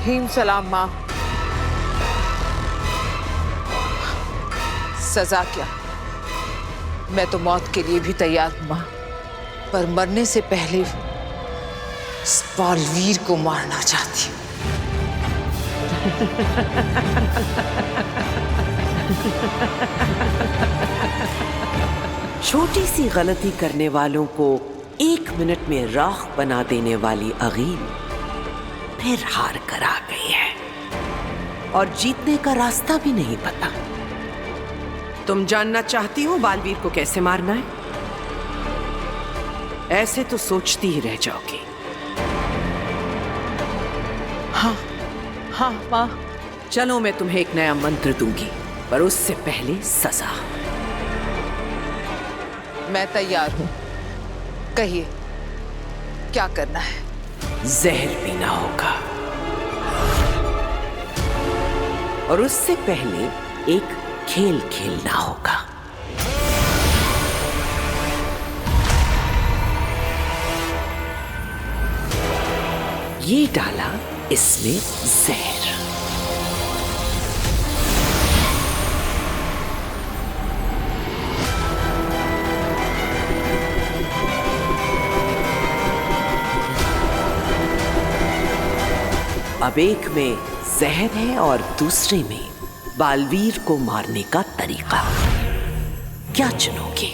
Haem सलाम माँ। सजा क्या, मैं तो मौत के लिए भी तैयार हूं माँ, पर मरने से पहले इस बालवीर को मारना चाहती हूँ। छोटी सी गलती करने वालों को 1 मिनट में राख बना देने वाली अगील फिर हार कर आ गई है और जीतने का रास्ता भी नहीं पता। तुम जानना चाहती हो बालवीर को कैसे मारना है? ऐसे तो सोचती ही रह जाओगी। हाँ माँ। चलो मैं तुम्हें एक नया मंत्र दूंगी, पर उससे पहले सजा। मैं तैयार हूँ, कहिए क्या करना है? जहर पीना होगा और उससे पहले एक खेल खेलना होगा। ये डाला इसमें जहर। अब एक में जहर है और दूसरे में बालवीर को मारने का तरीका। क्या चुनोगे?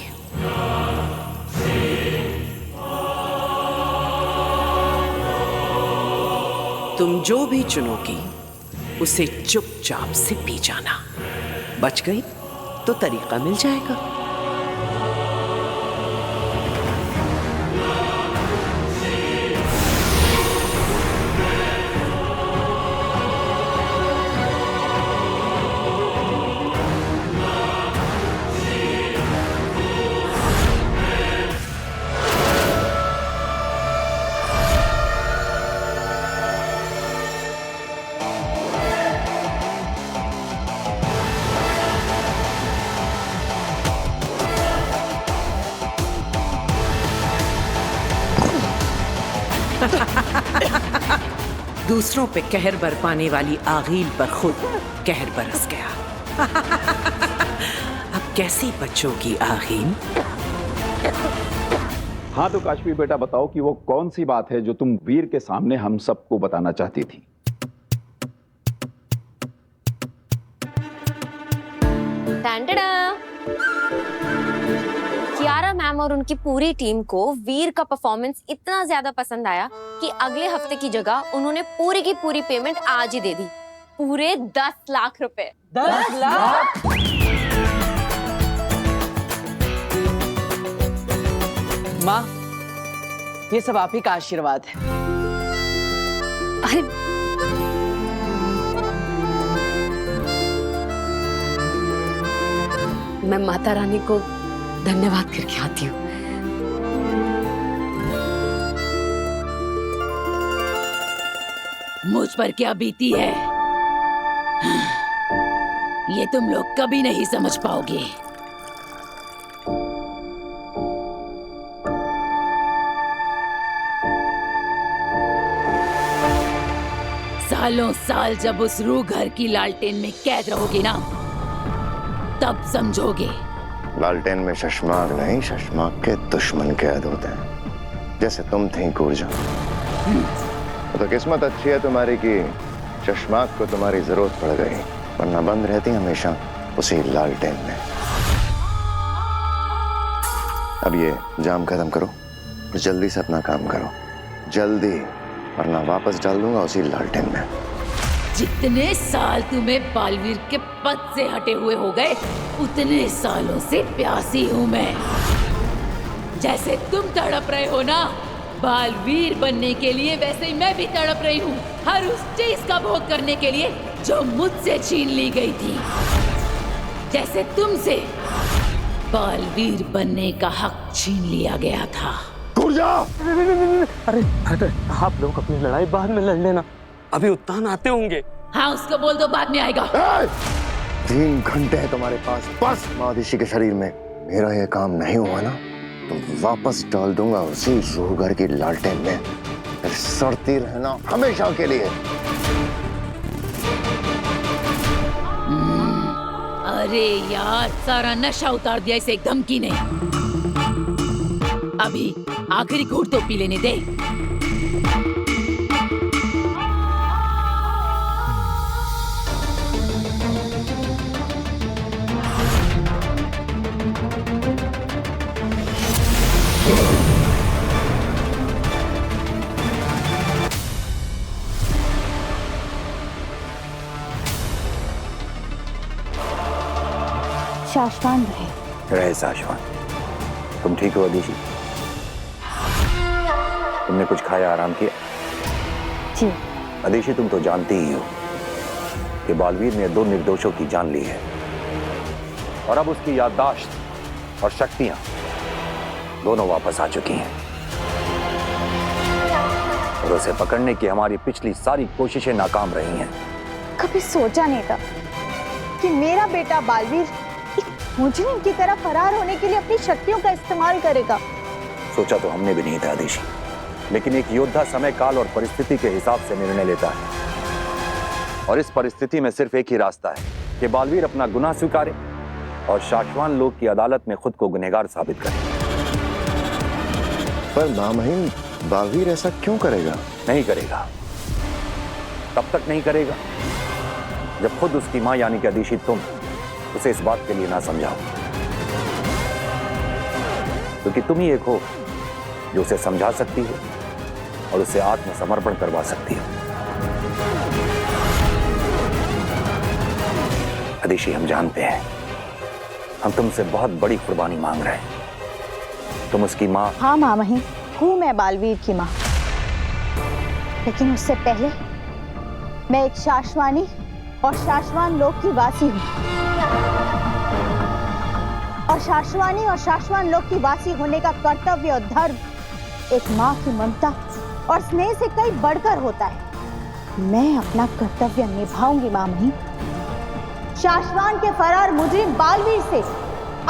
तुम जो भी चुनोगी उसे चुपचाप से पी जाना। बच गई तो तरीका मिल जाएगा। दूसरों पे कहर बरपाने वाली आगील पर खुद कहर बरस गया। अब कैसे बचोगी आगील? हाँ तो काशवी बेटा बताओ कि वो कौन सी बात है जो तुम वीर के सामने हम सबको बताना चाहती थी? कियारा मैम और उनकी पूरी टीम को वीर का परफॉर्मेंस इतना ज्यादा पसंद आया कि अगले हफ्ते की जगह उन्होंने पूरी की पूरी पेमेंट आज ही दे दी। पूरे 10 लाख रुपए। 10 लाख? माँ, ये सब आप ही का आशीर्वाद है। अरे मैं माता रानी को धन्यवाद करके आती हूँ। मुझ पर क्या बीती है ये तुम लोग कभी नहीं समझ पाओगे। सालों साल जब उस रूह घर की लालटेन में कैद रहोगे ना, तब समझोगे। लालटेन में शशमाक नहीं, शशमाक के दुश्मन कैद होते हैं, जैसे तुम थी कूरजा। तो किस्मत अच्छी है तुम्हारी कि शशमाक को तुम्हारी जरूरत पड़ गई, वरना बंद रहती हमेशा उसी लालटेन में। अब ये जाम खत्म करो और जल्दी से अपना काम करो, जल्दी, वरना वापस डाल दूंगा उसी लालटेन में। जितने साल तुम्हें बालवीर के पद से हटे हुए हो गए, उतने सालों से प्यासी हूं मैं। जैसे तुम तड़प रहे हो ना बालवीर बनने के लिए, वैसे ही मैं भी तड़प रही हूँ हर उस चीज का भोग करने के लिए जो मुझसे छीन ली गई थी। जैसे तुमसे बालवीर बनने का हक छीन लिया गया था। अरे आप लोग अपनी लड़ाई बाद में लड़ लेना, अभी उत्तान आते होंगे। हाँ उसको बोल दो बाद में आएगा। 3 घंटे है तुम्हारे पास बस। महादिशी के शरीर में मेरा ये काम नहीं हुआ ना तो वापस डाल दूंगा उसी रूह घर की लालटेन में, फिर सड़ती रहना हमेशा के लिए। अरे यार, सारा नशा उतार दिया इसे एक धमकी ने। अभी आखिरी घूंट तो पी लेने दे। शाश्वान रहे शाश्वान। तुम ठीक हो अदिति? तुमने कुछ खाया, आराम किया? जी। अदिति, तुम तो जानती ही हो कि बालवीर ने 2 निर्दोषों की जान ली है और अब उसकी याददाश्त और शक्तियां दोनों वापस आ चुकी हैं और उसे पकड़ने की हमारी पिछली सारी कोशिशें नाकाम रही हैं। कभी सोचा नहीं था कि मेरा बेटा बालवीर एक मुजरिम की तरह फरार होने के लिए अपनी शक्तियों का इस्तेमाल करेगा। सोचा तो हमने भी नहीं था अदिति, लेकिन एक योद्धा समय, काल और परिस्थिति के हिसाब से निर्णय लेता है और इस परिस्थिति में सिर्फ एक ही रास्ता है कि बालवीर अपना गुनाह स्वीकारे और शाश्वान लोक की अदालत में खुद को गुनहगार साबित करे। पर मामहीन, बालवीर ऐसा क्यों करेगा? नहीं करेगा, तब तक नहीं करेगा जब खुद उसकी मां यानी कि अदिति तुम उसे इस बात के लिए ना समझाओ, क्योंकि तुम ही एक हो जो उसे समझा सकती हो और उसे आत्मसमर्पण करवा सकती हो। अदिति, हम जानते हैं हम तुमसे बहुत बड़ी कुर्बानी मांग रहे हैं। तुम उसकी मां। हाँ मामहीन, हूँ मैं बालवीर की मां, लेकिन उससे पहले मैं एक शाश्वानी और शाश्वान लोक की वासी हूँ और शाश्वानी और शाश्वान लोक की वासी होने का कर्तव्य और धर्म एक माँ की ममता और स्नेह से कई बढ़कर होता है। मैं अपना कर्तव्य निभाऊंगी मामही। शाश्वान के फरार मुजरिम बालवीर से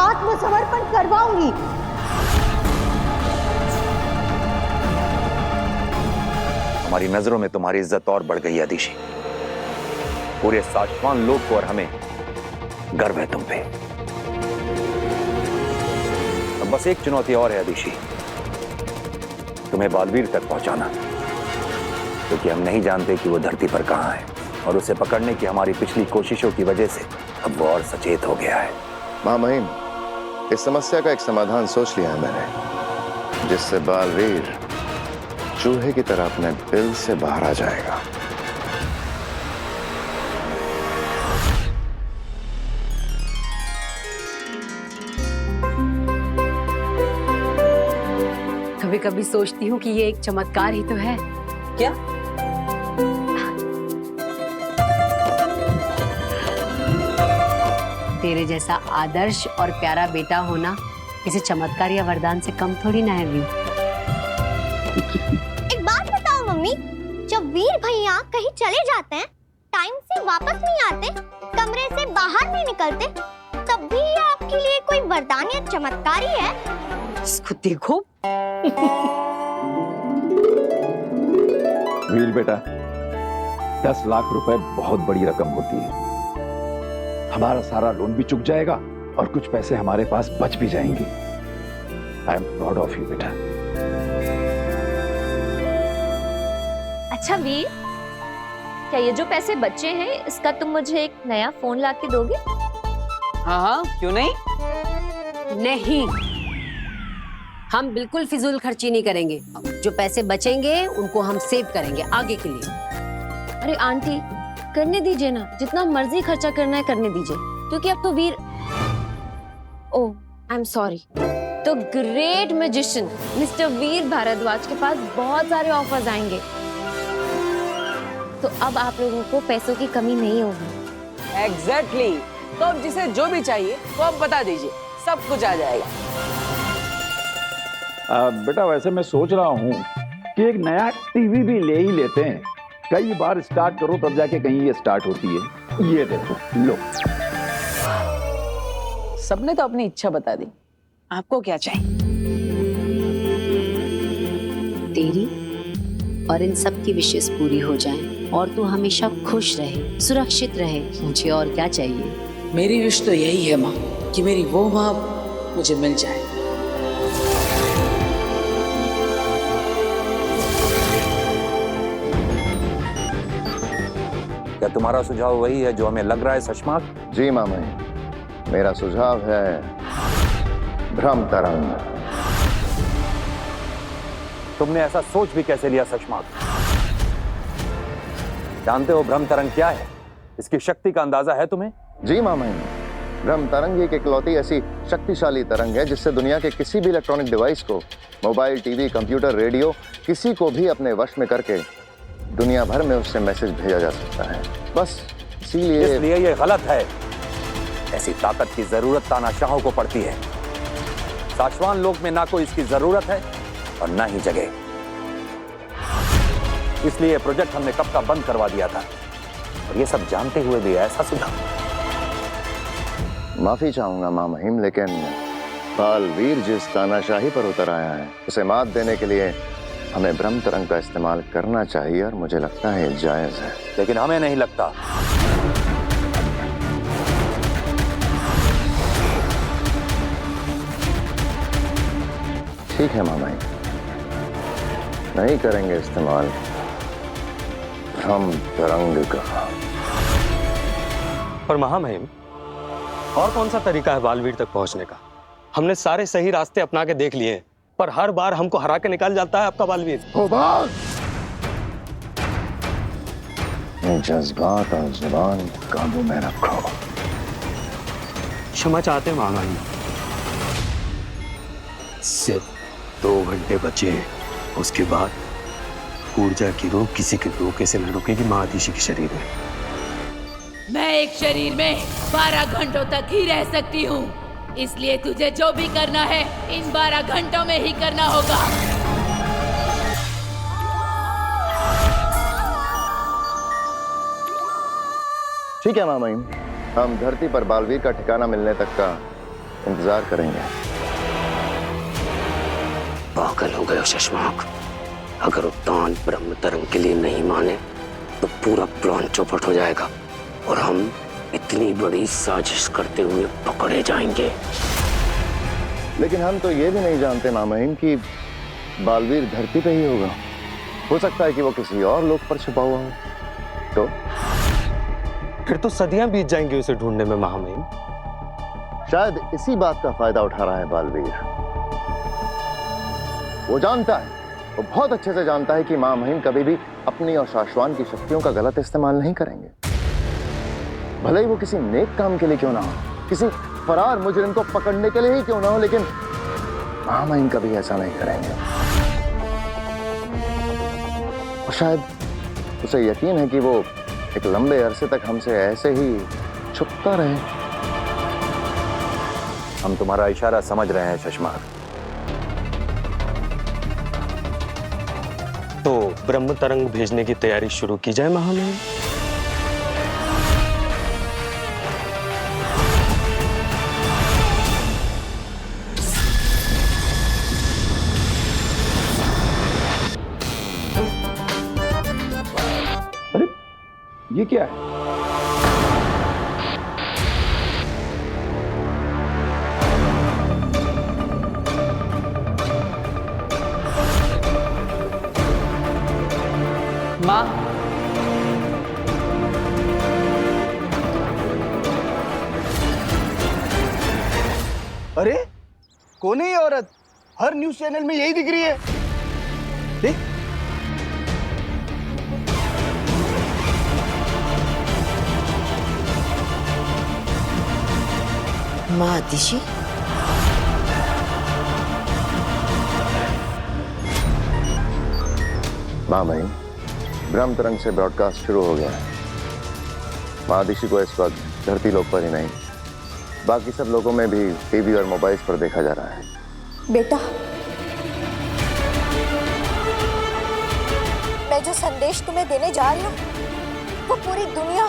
आत्मसमर्पण करवाऊंगी। हमारी नजरों में तुम्हारी इज्जत और बढ़ गई अदिति। पूरे शाश्वान लोक को और हमें गर्व है तुम पे। अब बस एक चुनौती और है अदिति, तुम्हें बालवीर तक पहुंचाना, क्योंकि हम नहीं जानते कि वो धरती पर कहां है और उसे पकड़ने की हमारी पिछली कोशिशों की वजह से अब वो और सचेत हो गया है। मामहीन, इस समस्या का एक समाधान सोच लिया है मैंने, जिससे बालवीर चूहे की तरह अपने बिल से बाहर आ जाएगा। कभी कभी सोचती हूँ कि ये एक चमत्कार ही तो है। क्या? तेरे जैसा आदर्श और प्यारा बेटा होना किसी चमत्कार या वरदान से कम थोड़ी ना है वीर। एक बात बताओ मम्मी, जब वीर भैया कहीं चले जाते हैं, टाइम से वापस नहीं आते, कमरे से बाहर नहीं निकलते, तब भी ये आपके लिए कोई वरदान या चमत्कार ही है? इसको देखो। वीर बेटा, 10 लाख रुपए बहुत बड़ी रकम होती है। हमारा सारा लोन भी चुक जाएगा और कुछ पैसे हमारे पास बच भी जाएंगे। I am proud of you बेटा। अच्छा वीर, क्या ये जो पैसे बचे हैं इसका तुम मुझे एक नया फोन ला के दोगे? हाँ हाँ, क्यों नहीं? नहीं, हम बिल्कुल फिजूल खर्ची नहीं करेंगे। जो पैसे बचेंगे उनको हम सेव करेंगे आगे के लिए। अरे आंटी, करने दीजिए ना, जितना मर्जी खर्चा करना है करने दीजिए, क्योंकि अब तो वीर, ओह आई एम सॉरी, तो ग्रेट मैजिशियन मिस्टर वीर भारद्वाज के पास बहुत सारे ऑफर्स आएंगे, तो अब आप लोगों को पैसों की कमी नहीं होगी। एग्जैक्टली। तो अब जिसे जो भी चाहिए वो आप बता दीजिए, सब कुछ आ जाएगा। बेटा, वैसे मैं सोच रहा हूँ कि एक नया टीवी भी ले ही लेते हैं। कई बार स्टार्ट करो तब जाके कहीं ये स्टार्ट होती है। ये देखो, लो। सबने तो अपनी इच्छा बता दी, आपको क्या चाहिए? तेरी और इन सब की विशेष पूरी हो जाएं और तू हमेशा खुश रहे, सुरक्षित रहे। मुझे और क्या चाहिए? मेरी विश तो यही है माँ कि मेरी वो माँ मुझे मिल जाए। क्या तुम्हारा सुझाव वही है जो हमें लग रहा है शशमाक? जी मामा, मेरा सुझाव है भ्रम तरंग। तुमने ऐसा सोच भी कैसे लिया शशमाक? जानते हो भ्रम तरंग क्या है? इसकी शक्ति का अंदाजा है तुम्हें? जी मामा, भ्रम तरंग एक इकलौती ऐसी शक्तिशाली तरंग है जिससे दुनिया के किसी भी इलेक्ट्रॉनिक डिवाइस को, मोबाइल, टीवी, कंप्यूटर, रेडियो, किसी को भी अपने वश में करके दुनिया भर में उससे मैसेज भेजा जा सकता है। बस इसलिए ये गलत है। ऐसी ताकत की जरूरत तानाशाहों को पड़ती है। शाश्वान लोक में ना कोई इसकी जरूरत है और ना ही जगह। इसलिए ये प्रोजेक्ट हमने कब का बंद करवा दिया था, और ये सब जानते हुए भी ऐसा सुझाव। माफी चाहूंगा मां महिम, लेकिन बालवीर जिस तानाशाही पर उतर आया है उसे मात देने के लिए हमें भ्रम तरंग का इस्तेमाल करना चाहिए, और मुझे लगता है ये जायज है। लेकिन हमें नहीं लगता। ठीक है मामा, नहीं करेंगे इस्तेमाल भ्रम तरंग का। पर महामहिम, और कौन सा तरीका है बालवीर तक पहुंचने का? हमने सारे सही रास्ते अपना के देख लिए हैं, पर हर बार हमको हरा के निकाल जाता है आपका बालवीर। जज्बात और जुबान काबू में रखो। क्षमा चाहते हैं महामहिम। सिर्फ 2 घंटे बचे हैं, उसके बाद ऊर्जा की रोक किसी के रोके से न रुकेगी महादिशी के शरीर में। मैं एक शरीर में 12 घंटों तक ही रह सकती हूँ, इसलिए तुझे जो भी करना है इन 12 घंटों में ही करना होगा। ठीक है मामा, हम धरती पर बालवीर का ठिकाना मिलने तक का इंतजार करेंगे। पागल हो गए हो शशमाक। अगर उत्तान ब्रह्म तरंग के लिए नहीं माने तो पूरा प्लान चौपट हो जाएगा और हम इतनी बड़ी साजिश करते हुए पकड़े जाएंगे। लेकिन हम तो ये भी नहीं जानते मामाहिम कि बालवीर धरती पे ही होगा। हो सकता है कि वो किसी और लोक पर छुपा हुआ हो। तो फिर तो सदियां बीत जाएंगी उसे ढूंढने में महामहिम। शायद इसी बात का फायदा उठा रहा है बालवीर। वो जानता है, वो बहुत अच्छे से जानता है कि मां महिम कभी भी अपनी और शाश्वान की शक्तियों का गलत इस्तेमाल नहीं करेंगे। भले ही वो किसी नेक काम के लिए क्यों ना हो, किसी फरार मुजरिम को पकड़ने के लिए ही क्यों ना हो, लेकिन मां महिम कभी ऐसा नहीं करेंगे। और शायद उसे यकीन है कि वो एक लंबे अरसे तक हमसे ऐसे ही छुपता रहे। हम तुम्हारा इशारा समझ रहे हैं शशमाक। तो ब्रह्म तरंग भेजने की तैयारी शुरू की जाए महामहिम। अरे ये क्या है? माँ, अरे कौन है ये औरत? हर न्यूज चैनल में यही दिख रही है। देख, महादिशी, मां महिम, ब्रह्म तरंग से ब्रॉडकास्ट शुरू हो गया है। महादिशी को इस वक्त धरती लोक पर ही नहीं, बाकी सब लोगों में भी टीवी और मोबाइल्स पर देखा जा रहा है। बेटा, मैं जो संदेश तुम्हें देने जा रही हूँ वो पूरी दुनिया,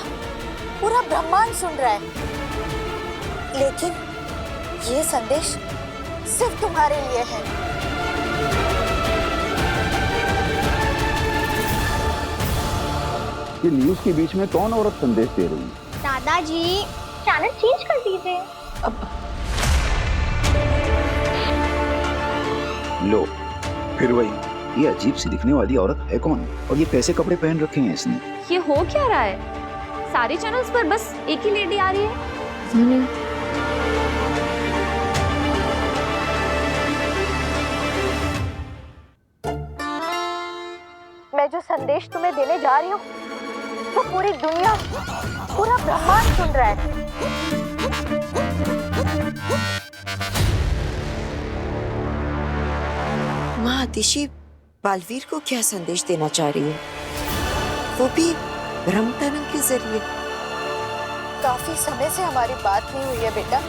पूरा ब्रह्मांड सुन रहा है, लेकिन ये संदेश सिर्फ तुम्हारे लिए है। ये न्यूज के बीच में कौन औरत संदेश दे रही है? दादाजी, चैनल चेंज कर दीजिए। लो, फिर वही, ये अजीब सी दिखने वाली औरत है कौन? और ये कैसे कपड़े पहन रखे हैं इसने? ये हो क्या रहा है? सारे चैनल्स पर बस एक ही लेडी आ रही है। मैं जो संदेश तुम्हें देने जा रही हूँ वो पूरी दुनिया, पूरा ब्रह्मांड सुन रहा है। माँ आतिशी बालवीर को क्या संदेश देना चाह रही है, वो भी ब्रह्मतरंग के जरिए? काफी समय से हमारी बात नहीं हुई है बेटा।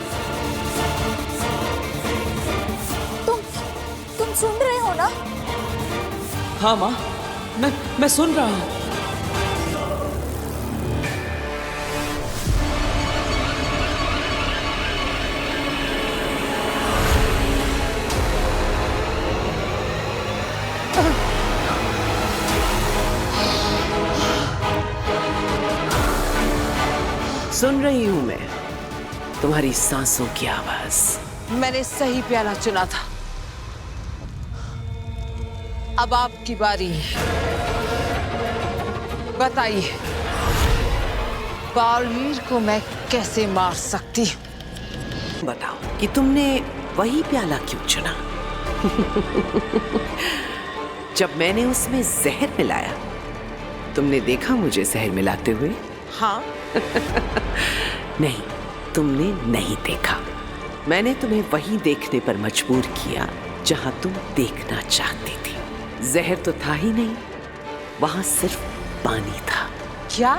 तुम सुन रहे हो ना? हाँ माँ, मैं सुन रहा हूँ। सुन रही हूं मैं तुम्हारी सांसों की आवाज। मैंने सही प्याला चुना था। अब आपकी बारी है। बताइए, बालवीर को मैं कैसे मार सकती हूँ? बताओ कि तुमने वही प्याला क्यों चुना? जब मैंने उसमें जहर मिलाया, तुमने देखा मुझे जहर मिलाते हुए? हाँ। नहीं, तुमने नहीं देखा। मैंने तुम्हें वही देखने पर मजबूर किया जहां तुम देखना चाहती थी। जहर तो था ही नहीं, वहां सिर्फ पानी था। क्या?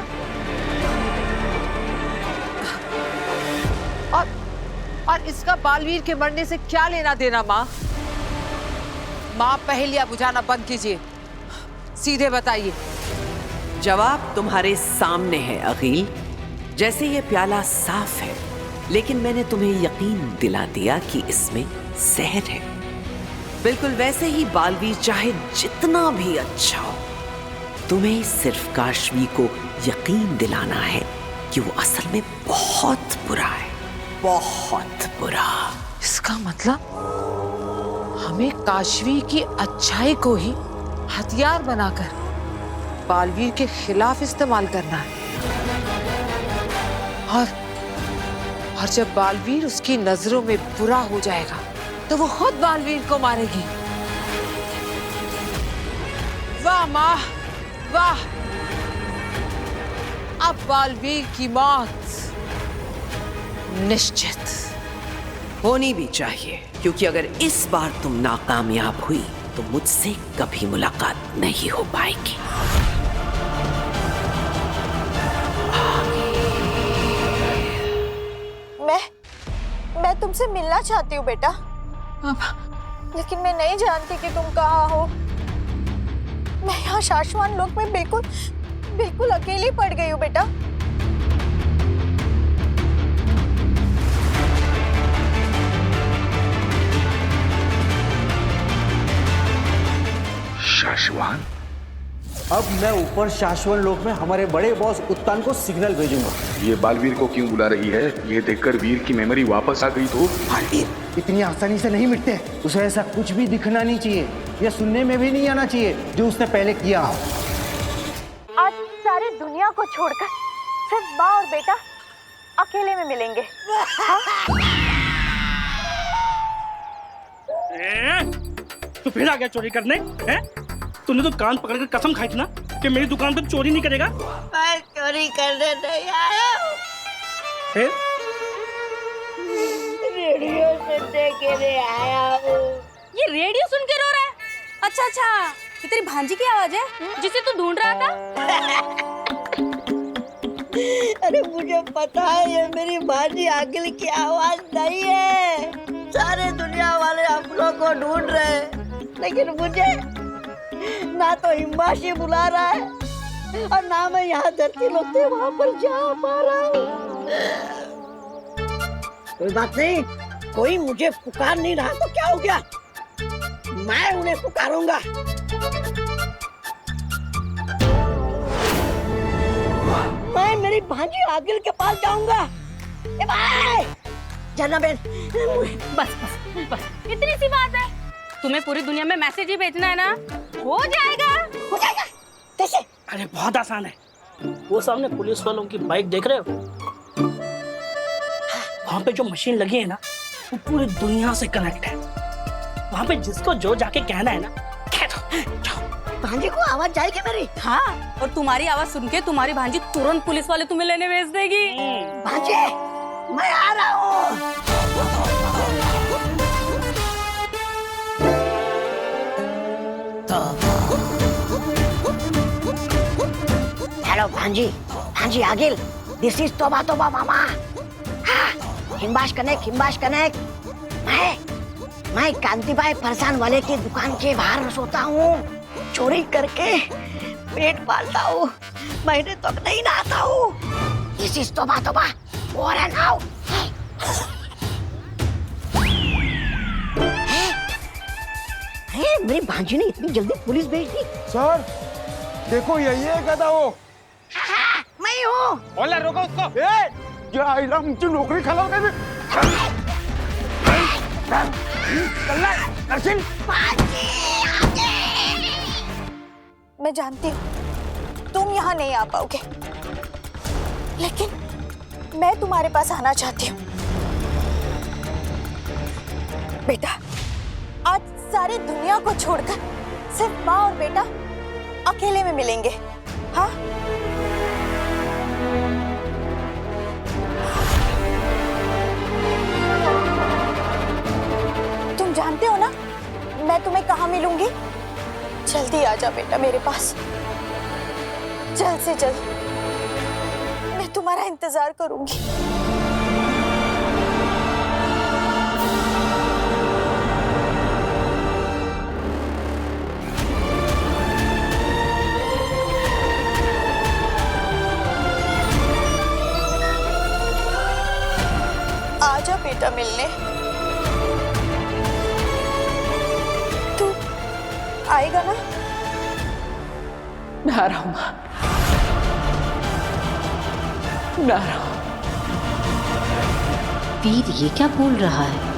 और इसका बालवीर के मरने से क्या लेना देना? माँ, पहेलियां बुझाना बंद कीजिए, सीधे बताइए। जवाब तुम्हारे सामने है अकील। जैसे ये प्याला साफ है, लेकिन मैंने तुम्हें यकीन दिला दिया कि इसमें जहर है। बिल्कुल वैसे ही बालवीर चाहे जितना भी अच्छा हो, तुम्हें सिर्फ काशवी को यकीन दिलाना है कि वो असल में बहुत बुरा है, बहुत बुरा। इसका मतलब हमें काशवी की अच्छाई को ही हथियार बनाकर बालवीर के खिलाफ इस्तेमाल करना है। और जब बालवीर उसकी नजरों में बुरा हो जाएगा तो वो खुद बालवीर को मारेगी। वाह माँ, वाह! अब बालवीर की मौत निश्चित होनी भी चाहिए, क्योंकि अगर इस बार तुम नाकामयाब हुई तो मुझसे कभी मुलाकात नहीं हो पाएगी। मैं तुमसे मिलना चाहती हूँ बेटा, लेकिन मैं नहीं जानती कि तुम कहाँ हो। मैं यहाँ शाश्वान लोक में बिल्कुल अकेली पड़ गई हूँ बेटा। शाश्वान? अब मैं ऊपर शाश्वत लोक में हमारे बड़े बॉस उत्तान को सिग्नल भेजूंगा। ये बालवीर को क्यों बुला रही है? ये देखकर वीर की मेमोरी वापस आ गई तो? बालवीर इतनी आसानी से नहीं मिटते। उसे ऐसा कुछ भी दिखना नहीं चाहिए या सुनने में भी नहीं आना चाहिए जो उसने पहले किया। आज सारी दुनिया को छोड़कर सिर्फ माँ और बेटा अकेले में मिलेंगे। तो फिर आ गया चोरी करने हैं? तूने तो कान पकड़कर कसम खाई थी ना कि मेरी दुकान पर चोरी नहीं करेगा। मैं चोरी करने नहीं आया हूँ। फिर? रेडियो सुनने के लिए आया हूँ। ये रेडियो सुन के रो रहा है? अच्छा, ये तेरी भांजी की आवाज है जिसे तू ढूंढ रहा था? अरे मुझे पता है ये मेरी भांजी आगिल की आवाज नहीं है। सारे दुनिया वाले हम लोग को ढूंढ रहे हैं, लेकिन मुझे ना तो हिम्बाशी बुला रहा है और ना मैं यहाँ धरती लोग थे वहाँ पर जा पा रहा हूँ। कोई बात नहीं, कोई मुझे पुकार नहीं रहा तो क्या हो गया, मैं उन्हें पुकारूंगा। मैं मेरी भांजी आगिल के पास जाऊंगा ए भाई झरना बहन बस बस बस इतनी सी बात है। तुम्हें पूरी दुनिया में मैसेज ही भेजना है ना, हो जाएगा। हो जाएगा कैसे? अरे बहुत आसान है। वो सामने पुलिस वालों की बाइक देख रहे हो, वहां पे जो मशीन लगी है ना वो पूरी दुनिया से कनेक्ट है। वहां पे जिसको जो जाके कहना है ना कह दो। भांजी को आवाज जाएगी मेरी। हाँ, और तुम्हारी आवाज सुन के तुम्हारी भांजी तुरंत पुलिस वाले तुम्हें लेने भेज देगी। भांजी मैं आ रहा हूँ। हेलो भांजी, भांजी आगिल, दिस इज तोबा तोबा मामा। हाँ, हिम्बाश कनेक्ट। मैं कांतिबाई फरसान वाले की दुकान के बाहर सोता हूँ, चोरी करके पेट पालता हूँ, महीने तक नहीं नहाता हूँ। दिस इज तोबा तोबा, और है नाउ। मेरी भांजी ने इतनी जल्दी पुलिस भेज दी। सर देखो यही है गधा वो। मैं हूँ। बोला रोको उसको। मुझे नौकरी खिलाओगे भी। मैं जानती हूँ तुम यहाँ नहीं आ पाओगे, लेकिन मैं तुम्हारे पास आना चाहती हूँ। बेटा, आज सारी दुनिया को छोड़कर सिर्फ माँ और बेटा अकेले में मिलेंगे। हाँ? तुम जानते हो ना मैं तुम्हें कहाँ मिलूंगी? जल्दी आ जा बेटा मेरे पास, जल्द से जल्द। मैं तुम्हारा इंतजार करूंगी। आजा बेटा मिलने। तू आएगा ना? मैं आ रहा हूं मां, मैं आ रहा हूं। वीर ये क्या बोल रहा है?